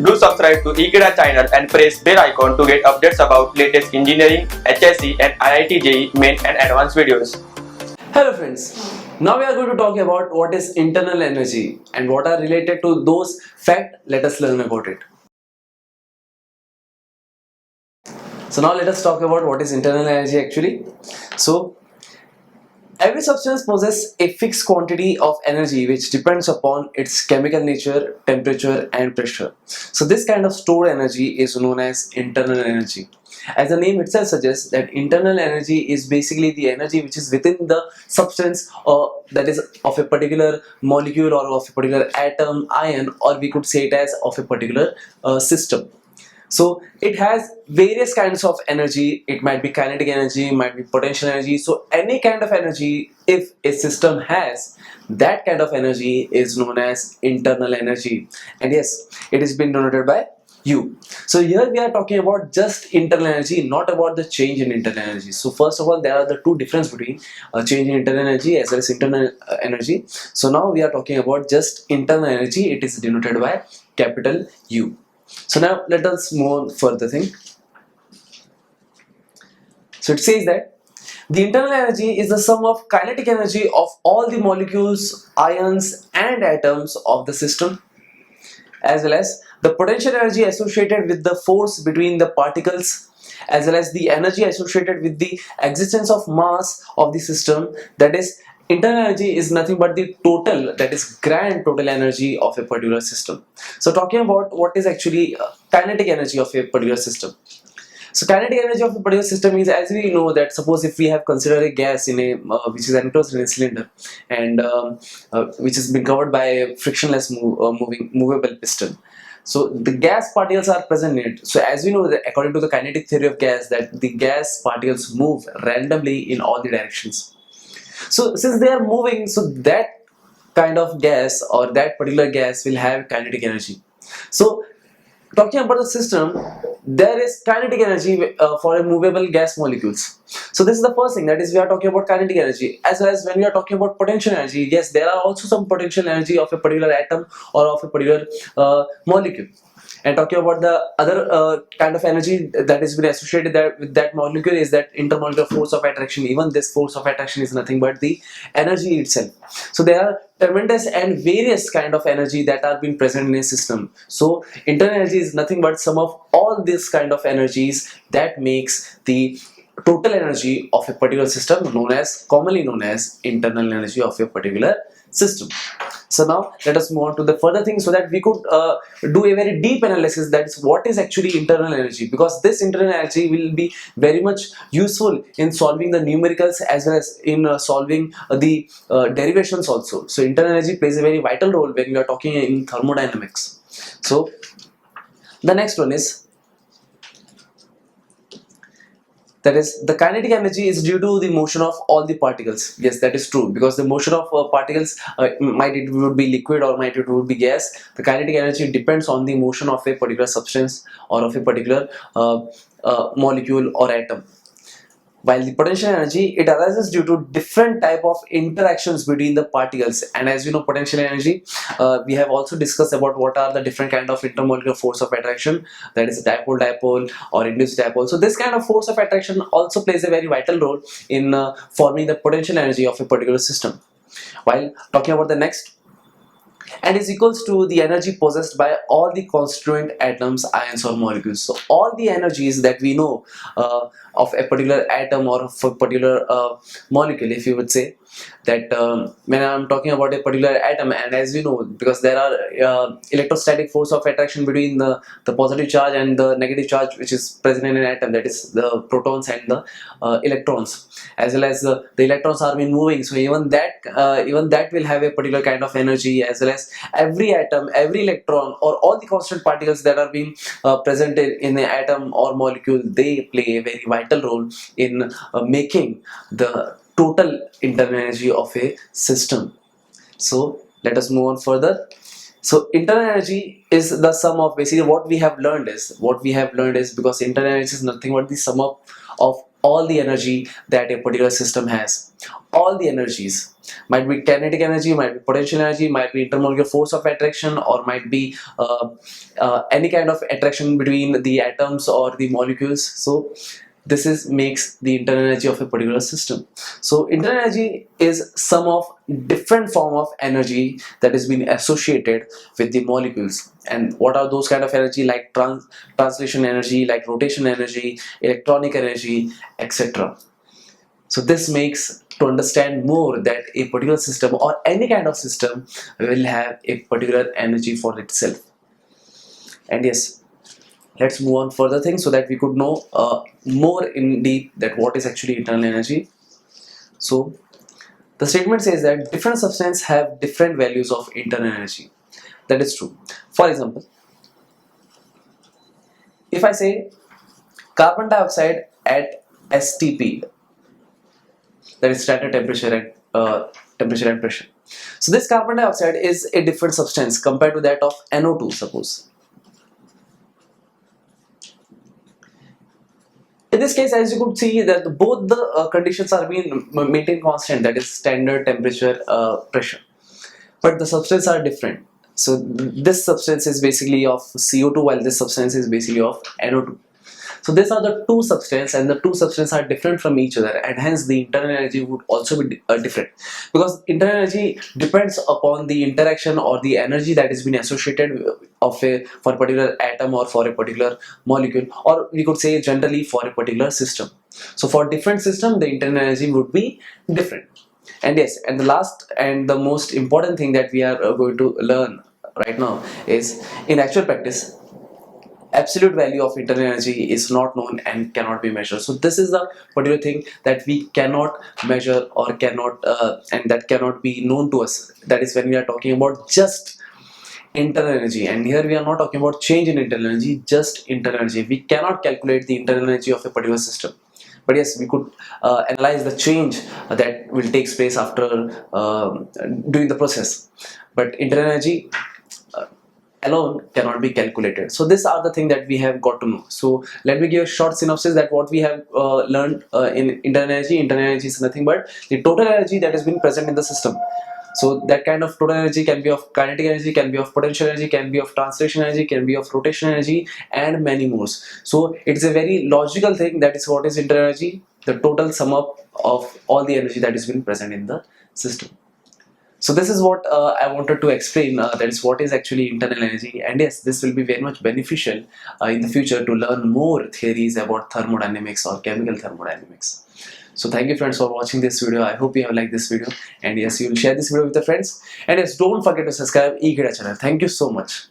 Do subscribe to Ekeeda channel and press bell icon to get updates about latest engineering, HSC and IIT JEE main and advanced videos. Hello friends, now we are going to talk about what is internal energy and what are related to those facts. Let us learn about it. So now let us talk about what is internal energy actually. So every substance possesses a fixed quantity of energy which depends upon its chemical nature, temperature and pressure. So this kind of stored energy is known as internal energy. As the name itself suggests, that internal energy is basically the energy which is within the substance, or that is of a particular molecule or of a particular atom, ion, or we could say it as of a particular system. So it has various kinds of energy. It might be kinetic energy, might be potential energy. So any kind of energy, if a system has, that kind of energy is known as internal energy. And yes, it has been denoted by U. So here we are talking about just internal energy, not about the change in internal energy. So first of all, there are the two difference between change in internal energy as well as internal energy. So now we are talking about just internal energy. It is denoted by capital U. So now let us move on further thing. So it says that the internal energy is the sum of kinetic energy of all the molecules, ions and atoms of the system, as well as the potential energy associated with the force between the particles, as well as the energy associated with the existence of mass of the system. That is, internal energy is nothing but the total, that is grand total energy of a particular system. So talking about what is actually kinetic energy of a particular system. So kinetic energy of a particular system is, as we know, that suppose if we have considered a gas in a which is enclosed in a cylinder and which has been covered by a frictionless movable piston. So the gas particles are present in it. So as we know that according to the kinetic theory of gas, that the gas particles move randomly in all the directions. So since they are moving, so that kind of gas or that particular gas will have kinetic energy. So talking about the system, there is kinetic energy for a movable gas molecules. So this is the first thing, that is we are talking about kinetic energy. As well as when we are talking about potential energy, yes, there are also some potential energy of a particular atom or of a particular molecule. And talking about the other kind of energy that is been associated with that molecule is that intermolecular force of attraction. Even this force of attraction is nothing but the energy itself. So there are tremendous and various kind of energy that are being present in a system. So internal energy is nothing but sum of all these kind of energies that makes the total energy of a particular system, commonly known as internal energy of a particular system. So now let us move on to the further thing, so that we could do a very deep analysis, that is what is actually internal energy, because this internal energy will be very much useful in solving the numericals as well as in solving the derivations also. So internal energy plays a very vital role when we are talking in thermodynamics. So the next one is, that is, the kinetic energy is due to the motion of all the particles. Yes, that is true, because the motion of particles, might it would be liquid or might it would be gas. The kinetic energy depends on the motion of a particular substance or of a particular molecule or atom. While the potential energy, it arises due to different type of interactions between the particles. And as you know, potential energy, we have also discussed about what are the different kind of intermolecular force of attraction, that is dipole or induced dipole. So this kind of force of attraction also plays a very vital role in forming the potential energy of a particular system. While talking about the next, and is equals to the energy possessed by all the constituent atoms, ions or molecules. So all the energies that we know of a particular atom or of a particular molecule, if you would say, that when I'm talking about a particular atom, and as we know, because there are electrostatic force of attraction between the positive charge and the negative charge which is present in an atom, that is the protons and the electrons, as well as the electrons are been moving. So even that will have a particular kind of energy, as well as every atom, every electron or all the constant particles that are being presented in an atom or molecule, they play a very vital role in making the total internal energy of a system. So let us move on further. So internal energy is the sum of, basically what we have learned is because internal energy is nothing but the sum of all the energy that a particular system has. All the energies, might be kinetic energy, might be potential energy, might be intermolecular force of attraction, or might be any kind of attraction between the atoms or the molecules. So this is makes the internal energy of a particular system. So internal energy is sum of different form of energy that has been associated with the molecules. And what are those kind of energy? Like translation energy, like rotation energy, electronic energy, etc. So this makes to understand more that a particular system or any kind of system will have a particular energy for itself. And yes, let's move on further things so that we could know more in deep that what is actually internal energy. So the statement says that different substances have different values of internal energy. That is true. For example, if I say carbon dioxide at STP, that is standard temperature and pressure. So this carbon dioxide is a different substance compared to that of NO2, suppose. In this case, as you could see, that both the conditions are being maintained constant, that is standard temperature, pressure, but the substances are different. So this substance is basically of CO2, while this substance is basically of NO2. So these are the two substances, and the two substances are different from each other, and hence the internal energy would also be different, because internal energy depends upon the interaction or the energy that is being associated for a particular atom or for a particular molecule, or we could say generally for a particular system. So for different system, the internal energy would be different. And yes, and the last and the most important thing that we are going to learn right now is, in actual practice, absolute value of internal energy is not known and cannot be measured. So this is the particular thing that we cannot measure or cannot and that cannot be known to us. That is when we are talking about just internal energy, and here we are not talking about change in internal energy, just internal energy. We cannot calculate the internal energy of a particular system, but yes, we could analyze the change that will take place after doing the process. But internal energy alone cannot be calculated. So these are the things that we have got to know. So let me give a short synopsis that what we have learned in internal energy. Internal energy is nothing but the total energy that has been present in the system. So that kind of total energy can be of kinetic energy, can be of potential energy, can be of translation energy, can be of rotation energy, and many more. So it's a very logical thing, that is what is internal energy, the total sum up of all the energy that has been present in the system. So this is what I wanted to explain, that is what is actually internal energy. And yes, this will be very much beneficial in the future to learn more theories about thermodynamics or chemical thermodynamics. So thank you friends for watching this video. I hope you have liked this video, and yes, you will share this video with your friends, and yes, don't forget to subscribe Ekeeda channel. Thank you so much.